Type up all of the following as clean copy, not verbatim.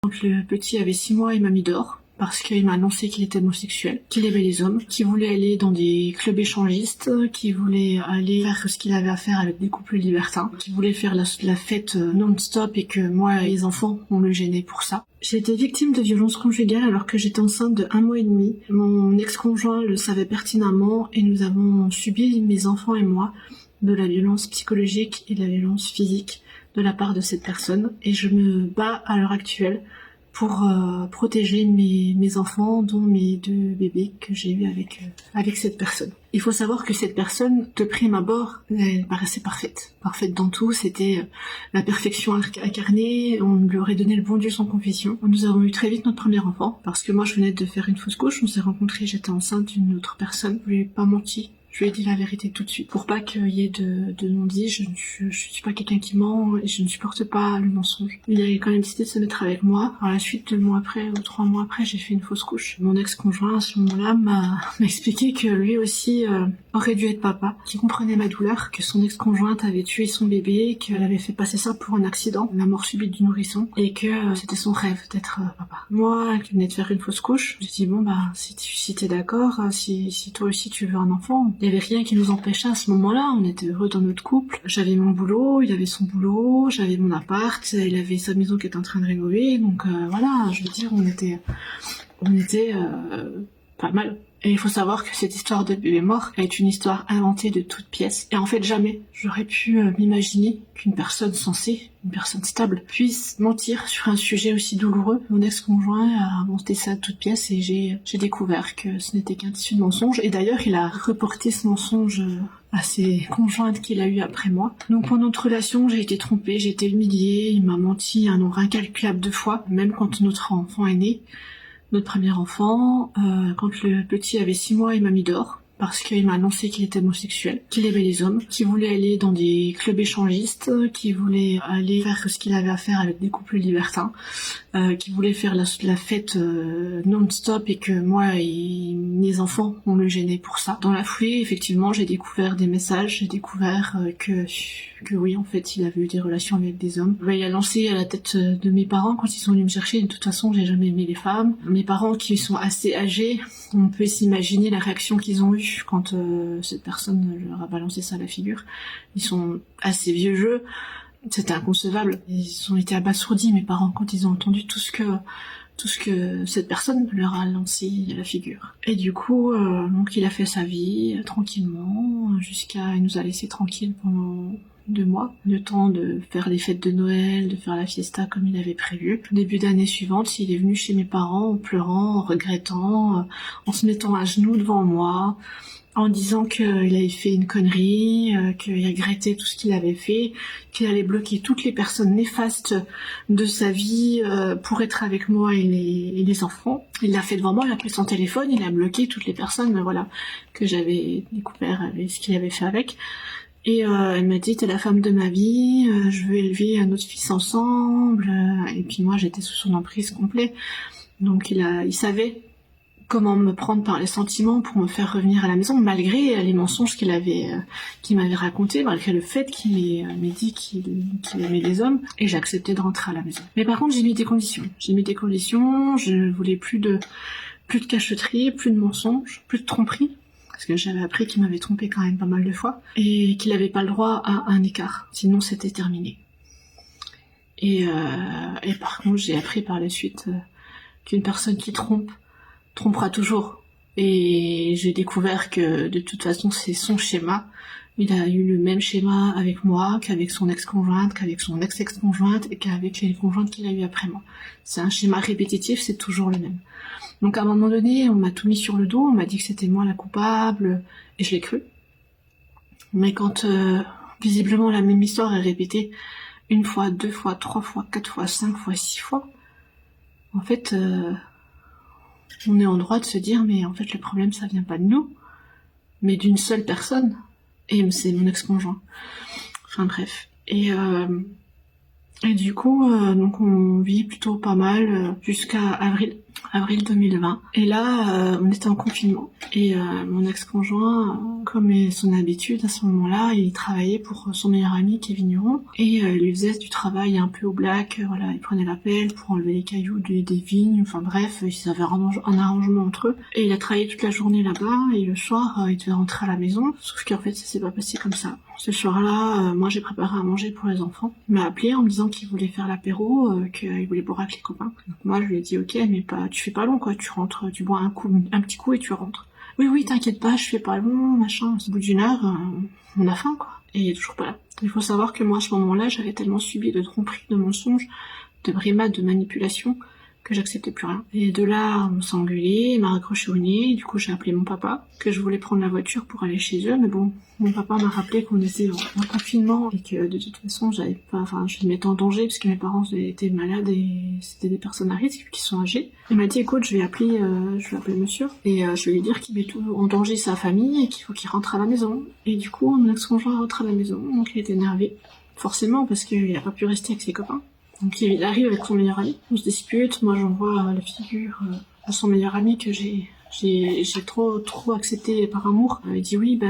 Quand le petit avait 6 mois, il m'a mis dehors parce qu'il m'a annoncé qu'il était homosexuel, qu'il aimait les hommes, qu'il voulait aller dans des clubs échangistes, qu'il voulait aller faire ce qu'il avait à faire avec des couples libertins, qu'il voulait faire la fête non-stop et que moi et les enfants, on le gênait pour ça. J'ai été victime de violences conjugales alors que j'étais enceinte de 1 mois et demi. Mon ex-conjoint le savait pertinemment et nous avons subi, mes enfants et moi, de la violence psychologique et de la violence physique de la part de cette personne. Et je me bats à l'heure actuelle pour protéger mes enfants, dont mes 2 bébés que j'ai eus avec cette personne. Il faut savoir que cette personne, de prime abord, elle paraissait parfaite. Parfaite dans tout, c'était la perfection incarnée, on lui aurait donné le bon Dieu sans confession. Nous avons eu très vite notre premier enfant, parce que moi je venais de faire une fausse couche, on s'est rencontrés, j'étais enceinte d'une autre personne, je lui ai pas menti. Je lui ai dit la vérité tout de suite, pour pas qu'il y ait de non-dit. Je suis pas quelqu'un qui ment et je ne supporte pas le mensonge. Il a quand même décidé de se mettre avec moi. À la suite, 2 mois après ou 3 mois après, j'ai fait une fausse couche. Mon ex-conjoint à ce moment-là m'a expliqué que lui aussi aurait dû être papa, qu'il comprenait ma douleur, que son ex-conjointe avait tué son bébé, qu'elle avait fait passer ça pour un accident, la mort subite du nourrisson, et que c'était son rêve d'être papa. Moi, qui venais de faire une fausse couche, j'ai dit bon bah si t'es d'accord, si toi aussi tu veux un enfant. Il y avait rien qui nous empêchait à ce moment-là, on était heureux dans notre couple. J'avais mon boulot, il avait son boulot, j'avais mon appart, il avait sa maison qui était en train de rénover, donc voilà, je veux dire, on était pas mal. Et il faut savoir que cette histoire de bébé mort est une histoire inventée de toutes pièces. Et en fait, jamais j'aurais pu m'imaginer qu'une personne sensée, une personne stable, puisse mentir sur un sujet aussi douloureux. Mon ex-conjoint a inventé ça de toutes pièces et j'ai découvert que ce n'était qu'un tissu de mensonge. Et d'ailleurs, il a reporté ce mensonge à ses conjointes qu'il a eues après moi. Donc pendant notre relation, j'ai été trompée, j'ai été humiliée, il m'a menti un nombre incalculable de fois, même quand notre enfant est né. Notre premier enfant, quand le petit avait 6 mois, il m'a mis dehors parce qu'il m'a annoncé qu'il était homosexuel, qu'il aimait les hommes, qu'il voulait aller dans des clubs échangistes, qu'il voulait aller faire ce qu'il avait à faire avec des couples libertins, qu'il voulait faire la fête non-stop et que moi et mes enfants, on le gênait pour ça. Dans la foulée, effectivement, j'ai découvert des messages, j'ai découvert que oui, en fait, il avait eu des relations avec des hommes. Il a lancé à la tête de mes parents quand ils sont venus me chercher. De toute façon, j'ai jamais aimé les femmes. Mes parents qui sont assez âgés, on peut s'imaginer la réaction qu'ils ont eue quand cette personne leur a balancé ça à la figure. Ils sont assez vieux jeu. C'était inconcevable. Ils ont été abasourdis, mes parents, quand ils ont entendu tout ce que cette personne leur a lancé à la figure. Et du coup, donc il a fait sa vie tranquillement, il nous a laissé tranquilles pendant 2 mois, le temps de faire les fêtes de Noël, de faire la fiesta comme il avait prévu. Au début d'année suivante, il est venu chez mes parents en pleurant, en regrettant, en se mettant à genoux devant moi, en disant qu'il avait fait une connerie, qu'il regrettait tout ce qu'il avait fait, qu'il allait bloquer toutes les personnes néfastes de sa vie pour être avec moi et les enfants. Il l'a fait devant moi, il a pris son téléphone, il a bloqué toutes les personnes voilà, que j'avais découvert avec ce qu'il avait fait avec. Et elle m'a dit, t'es la femme de ma vie, je veux élever un autre fils ensemble. Et puis moi, j'étais sous son emprise complet. Donc il savait comment me prendre par les sentiments pour me faire revenir à la maison, malgré les mensonges qu'il m'avait racontés, malgré le fait qu'il m'ait dit qu'il aimait les hommes. Et j'ai accepté de rentrer à la maison. Mais par contre, j'ai mis des conditions. Je voulais plus de cachotterie, plus de mensonges, plus de tromperie. Parce que j'avais appris qu'il m'avait trompé quand même pas mal de fois, et qu'il n'avait pas le droit à un écart, sinon c'était terminé. Et par contre, j'ai appris par la suite qu'une personne qui trompera toujours. Et j'ai découvert que de toute façon, c'est son schéma. Il a eu le même schéma avec moi, qu'avec son ex-conjointe, qu'avec son ex-ex-conjointe, et qu'avec les conjointes qu'il a eu après moi. C'est un schéma répétitif, c'est toujours le même. Donc à un moment donné, on m'a tout mis sur le dos, on m'a dit que c'était moi la coupable, et je l'ai cru. Mais quand visiblement la même histoire est répétée 1 fois, 2 fois, 3 fois, 4 fois, 5 fois, 6 fois, en fait, on est en droit de se dire, mais en fait le problème ça vient pas de nous, mais d'une seule personne, et c'est mon ex-conjoint. Enfin bref. Et du coup, donc on vit plutôt pas mal jusqu'à avril. avril 2020. Et là, on était en confinement. Et mon ex-conjoint, comme est son habitude, à ce moment-là, il travaillait pour son meilleur ami qui est vigneron. Et il lui faisait du travail un peu au black. Voilà, il prenait la pelle pour enlever les cailloux des vignes. Enfin bref, ils avaient un arrangement entre eux. Et il a travaillé toute la journée là-bas. Et le soir, il devait rentrer à la maison. Sauf qu'en fait, ça s'est pas passé comme ça. Ce soir-là, moi j'ai préparé à manger pour les enfants. Il m'a appelé en me disant qu'il voulait faire l'apéro, qu'il voulait boire avec les copains. Donc moi je lui ai dit ok, mais pas, tu fais pas long quoi, tu rentres, tu bois un petit coup et tu rentres. Oui, t'inquiète pas, je fais pas long, machin. Au bout d'une heure, on a faim quoi. Et il est toujours pas là. Il faut savoir que moi à ce moment-là, j'avais tellement subi de tromperies, de mensonges, de brimades, de manipulations, que j'acceptais plus rien. Et de là, on s'est engueulé, il m'a raccroché au nez, du coup j'ai appelé mon papa, que je voulais prendre la voiture pour aller chez eux, mais bon, mon papa m'a rappelé qu'on était en confinement et que de toute façon je les mettais en danger parce que mes parents étaient malades et c'était des personnes à risque qui sont âgées. Il m'a dit écoute, je vais appeler monsieur et je vais lui dire qu'il met tout en danger sa famille et qu'il faut qu'il rentre à la maison. Et du coup, mon ex-conjoint rentre à la maison, donc il était énervé. Forcément, parce qu'il a pas pu rester avec ses copains. Donc il arrive avec son meilleur ami, on se dispute, moi j'envoie la figure à son meilleur ami que j'ai trop accepté par amour. Il dit oui,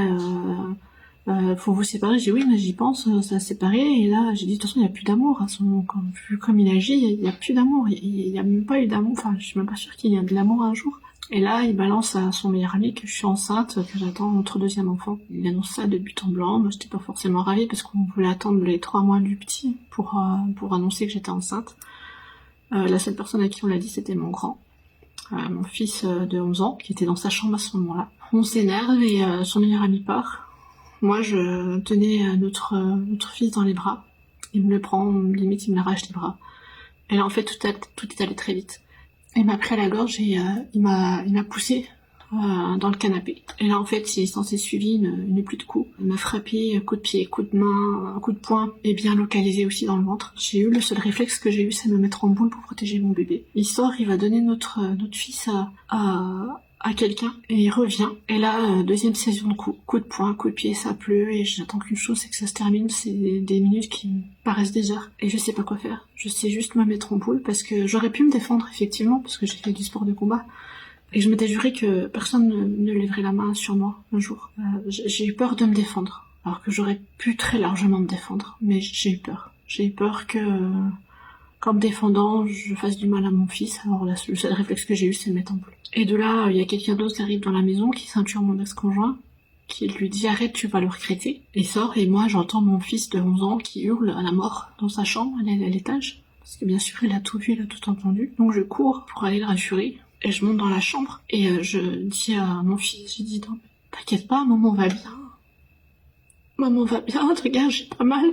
faut vous séparer. J'ai dit oui, mais j'y pense, ça s'est séparé. Et là j'ai dit de toute façon il n'y a plus d'amour. Vu comme il agit, il n'y a plus d'amour. Il n'y a même pas eu d'amour, enfin je suis même pas sûre qu'il y ait de l'amour un jour. Et là, il balance à son meilleur ami que je suis enceinte, que j'attends notre deuxième enfant. Il annonce ça de but en blanc. Moi, j'étais pas forcément ravie parce qu'on voulait attendre les 3 mois du petit pour annoncer que j'étais enceinte. La seule personne à qui on l'a dit, c'était mon grand, mon fils de 11 ans, qui était dans sa chambre à ce moment-là. On s'énerve et son meilleur ami part. Moi, je tenais notre fils dans les bras. Il me le prend, limite, il me l'arrache les bras. Et là, en fait, tout est allé très vite. Il m'a pris à la gorge et il m'a poussé dans le canapé. Et là en fait il s'en s'est suivi une pluie de coups. Il m'a frappé coup de pied, coup de main, coup de poing et bien localisé aussi dans le ventre. J'ai eu le seul réflexe que j'ai eu, c'est de me mettre en boule pour protéger mon bébé. Il sort, il va donner notre fils à quelqu'un et il revient. Et là, deuxième session de coup de poing, coup de pied, ça pleut et j'attends qu'une chose, c'est que ça se termine. C'est des minutes qui me paraissent des heures et je sais pas quoi faire. Je sais juste me mettre en boule parce que j'aurais pu me défendre effectivement parce que j'ai fait du sport de combat et je m'étais juré que personne ne lèverait la main sur moi un jour. J'ai eu peur de me défendre alors que j'aurais pu très largement me défendre, mais j'ai eu peur. J'ai eu peur que qu'en me défendant, je fasse du mal à mon fils. Alors là, le seul réflexe que j'ai eu, c'est de me mettre en boule. Et de là, il y a quelqu'un d'autre qui arrive dans la maison, qui ceinture mon ex-conjoint, qui lui dit « Arrête, tu vas le regretter ». Il sort, et moi, j'entends mon fils de 11 ans qui hurle à la mort dans sa chambre, à l'étage. Parce que bien sûr, il a tout vu, il a tout entendu. Donc je cours pour aller le rassurer, et je monte dans la chambre, et je dis à mon fils, je dis « Non, t'inquiète pas, maman va bien. Maman va bien, regarde, j'ai pas mal.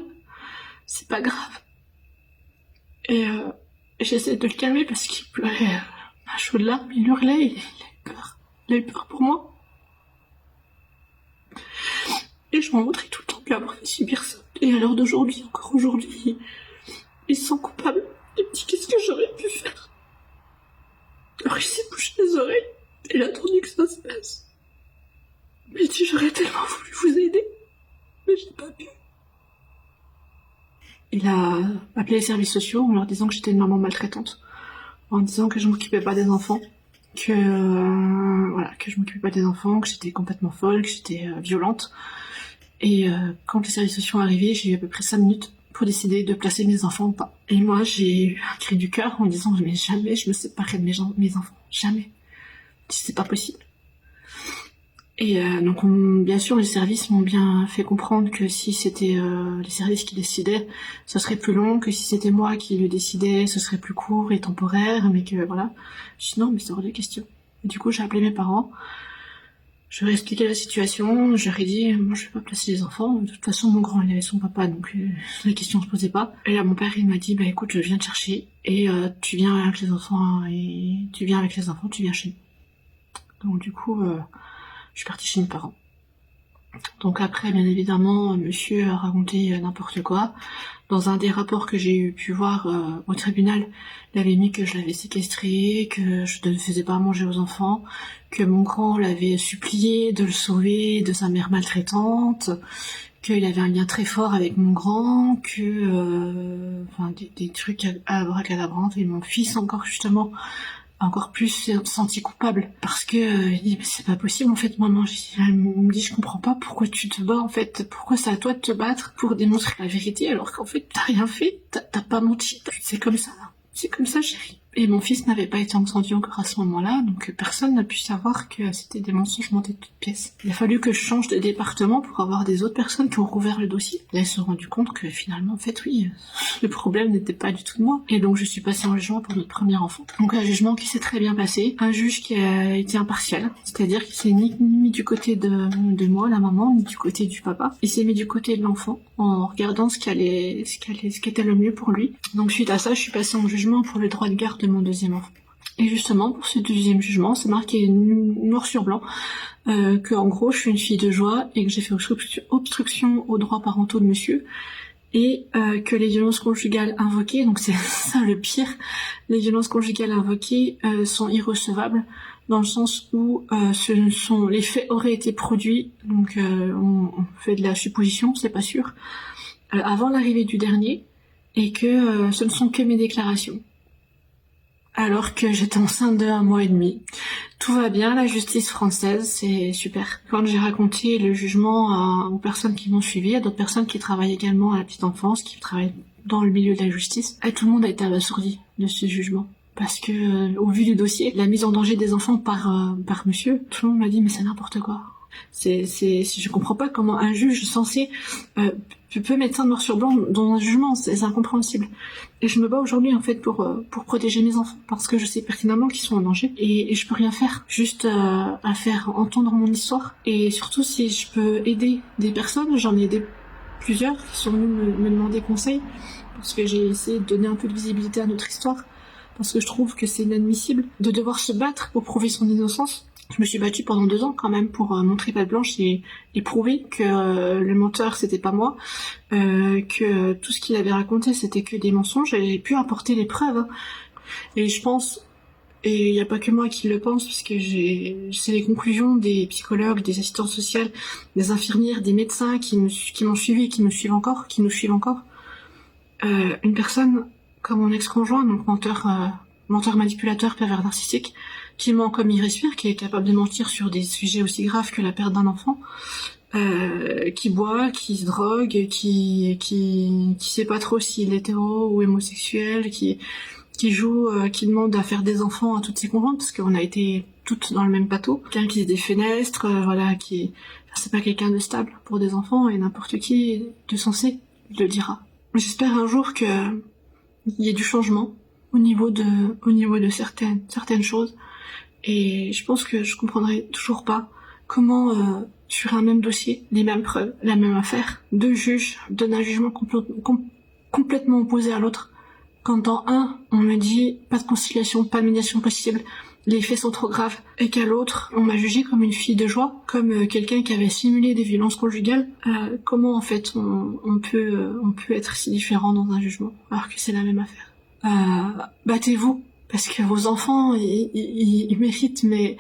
C'est pas grave. » Et j'essaie de le calmer parce qu'il pleurait à chaudes larmes, il hurlait, il a eu peur. Il a eu peur pour moi. Et je m'en voudrais tout le temps de lui avoir fait subir ça. Et à l'heure d'aujourd'hui, encore aujourd'hui, il se sent coupable. Il me dit qu'est-ce que j'aurais pu faire. Alors il s'est bouché les oreilles. Il a attendu que ça se passe. Mais il dit j'aurais tellement voulu vous aider. Mais j'ai pas pu. Il a appelé les services sociaux en leur disant que j'étais une maman maltraitante, en disant que je m'occupais pas des enfants, que je m'occupais pas des enfants, que j'étais complètement folle, que j'étais violente. Et quand les services sociaux sont arrivés, j'ai eu à peu près 5 minutes pour décider de placer mes enfants ou pas. Et moi, j'ai eu un cri du cœur en disant mais jamais je me séparerai de mes enfants, jamais. C'est pas possible. Et donc bien sûr les services m'ont bien fait comprendre que si c'était les services qui décidaient, ce serait plus long, que si c'était moi qui le décidais, ce serait plus court et temporaire, mais que voilà. Je dis non mais c'est hors de question. Et du coup j'ai appelé mes parents, je leur ai expliqué la situation, je leur ai dit moi je vais pas placer les enfants, de toute façon mon grand il avait son papa donc la question se posait pas. Et là mon père il m'a dit bah écoute je viens te chercher et tu viens avec les enfants tu viens chez nous. Donc du coup je suis partie chez mes parents. Donc après, bien évidemment, monsieur a raconté n'importe quoi. Dans un des rapports que j'ai pu voir au tribunal, il avait mis que je l'avais séquestré, que je ne faisais pas manger aux enfants, que mon grand l'avait supplié de le sauver de sa mère maltraitante, qu'il avait un lien très fort avec mon grand, que des trucs abracadabrantes, et mon fils encore justement encore plus senti coupable parce que il dit mais c'est pas possible en fait maman. Elle me dit je comprends pas pourquoi tu te bats en fait, pourquoi c'est à toi de te battre pour démontrer la vérité alors qu'en fait t'as rien fait, t'as pas menti, c'est comme ça là. C'est comme ça chérie. Et mon fils n'avait pas été entendu encore à ce moment-là, donc personne n'a pu savoir que c'était des mensonges montés de toutes pièces. Il a fallu que je change de département pour avoir des autres personnes qui ont rouvert le dossier. Là, ils se sont rendus compte que finalement, en fait, oui, le problème n'était pas du tout de moi. Et donc, je suis passée en jugement pour notre premier enfant. Donc, un jugement qui s'est très bien passé. Un juge qui a été impartial. C'est-à-dire qu'il s'est ni mis du côté de moi, la maman, ni du côté du papa. Il s'est mis du côté de l'enfant en regardant ce qui était le mieux pour lui. Donc, suite à ça, je suis passée en jugement pour le droit de garde de mon deuxième enfant. Et justement, pour ce deuxième jugement, c'est marqué noir sur blanc que en gros, je suis une fille de joie et que j'ai fait obstruction aux droits parentaux de monsieur et que les violences conjugales invoquées, donc c'est ça le pire, les violences conjugales invoquées sont irrecevables dans le sens où les faits auraient été produits, donc on fait de la supposition, c'est pas sûr, avant l'arrivée du dernier et que ce ne sont que mes déclarations. Alors que j'étais enceinte de 1 mois et demi. Tout va bien, la justice française, c'est super. Quand j'ai raconté le jugement aux personnes qui m'ont suivi, à d'autres personnes qui travaillent également à la petite enfance, qui travaillent dans le milieu de la justice, et tout le monde a été abasourdi de ce jugement. Parce que, au vu du dossier, la mise en danger des enfants par monsieur, tout le monde m'a dit mais c'est n'importe quoi. Je comprends pas comment un juge censé peut mettre ça noir sur blanc dans un jugement, c'est incompréhensible. Et je me bats aujourd'hui en fait pour protéger mes enfants parce que je sais pertinemment qu'ils sont en danger et je peux rien faire, juste à faire entendre mon histoire. Et surtout si je peux aider des personnes, j'en ai aidé plusieurs qui sont venus me demander conseil parce que j'ai essayé de donner un peu de visibilité à notre histoire parce que je trouve que c'est inadmissible de devoir se battre pour prouver son innocence. Je me suis battue pendant 2 ans quand même pour montrer patte blanche et prouver que le menteur c'était pas moi, que tout ce qu'il avait raconté c'était que des mensonges et j'ai pu apporter les preuves. Hein. Et je pense, et il n'y a pas que moi qui le pense, parce que c'est les conclusions des psychologues, des assistantes sociales, des infirmières, des médecins qui m'ont suivi et qui nous suivent encore. Une personne comme mon ex-conjoint, donc menteur manipulateur, pervers narcissique, qui ment comme il respire, qui est capable de mentir sur des sujets aussi graves que la perte d'un enfant, qui boit, qui se drogue, qui sait pas trop s'il est hétéro ou homosexuel, qui demande à faire des enfants à toutes ses conjointes, parce qu'on a été toutes dans le même bateau. Quelqu'un qui se défenestre, c'est pas quelqu'un de stable pour des enfants, et n'importe qui de sensé le dira. J'espère un jour que il y ait du changement au niveau de certaines choses. Et je pense que je comprendrai toujours pas comment sur un même dossier, les mêmes preuves, la même affaire, 2 juges donnent un jugement complètement opposé à l'autre. Quand dans un, on me dit pas de conciliation, pas de médiation possible, les faits sont trop graves, et qu'à l'autre, on m'a jugée comme une fille de joie, comme quelqu'un qui avait simulé des violences conjugales. Comment en fait on peut être si différent dans un jugement alors que c'est la même affaire. Battez-vous. Parce que vos enfants, ils méritent mais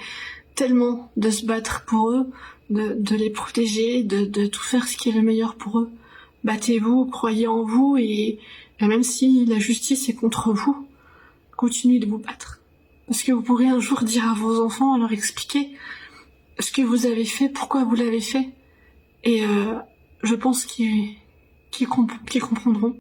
tellement de se battre pour eux, de les protéger, de tout faire ce qui est le meilleur pour eux. Battez-vous, croyez en vous et même si la justice est contre vous, continuez de vous battre. Parce que vous pourrez un jour dire à vos enfants, leur expliquer ce que vous avez fait, pourquoi vous l'avez fait. Et je pense qu'ils comprendront.